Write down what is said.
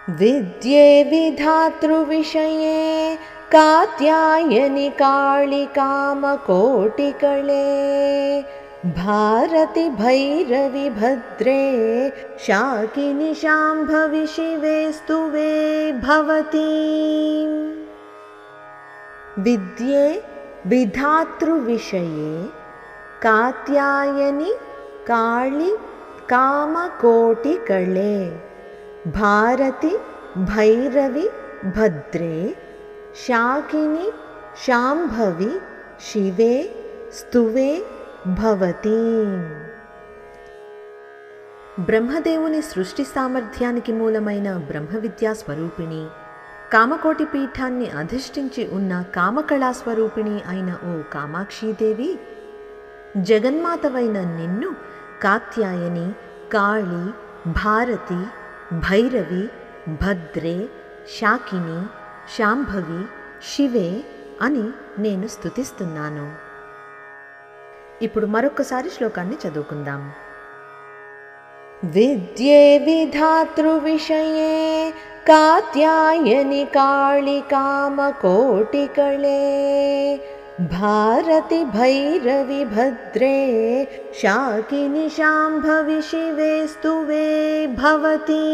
विद्ये विधातृविषये कात्यायनि काळि कामकोटिकळे भारति भैरवि भद्रे शाकिनि शाम्भवि शिवे स्तुवे भवती। विद्ये विधातृविषये कात्यायनि काळि कामकोटिकळे भारति भैरवि भद्रे शाकिनि शाम्भवि शिवे स्तुवे भवती। బ్రహ్మదేవుని సృష్టి సామర్థ్యానికి మూలమైన బ్రహ్మ విద్యా స్వరూపిణి, కామకోటి పీఠాన్ని అధిష్ఠించి ఉన్న కామకళా స్వరూపిణి అయిన ఓ కామాక్షీదేవి, జగన్మాతవైన నిన్ను కాత్యాయని, కాళి, భారతి, భైరవి, భద్రే, శాకిని, శాంభవి, శివే అని నేను స్తుతిస్తున్నాను. ఇప్పుడు మరొకసారి శ్లోకాన్ని చదువుకుందాం. విద్యే విధాతృవిషయే కాత్యాయని కాళి కామకోటికళే భారతి భైరవి భద్రే శాకిని శాంభవి శివే స్తువే భవతి।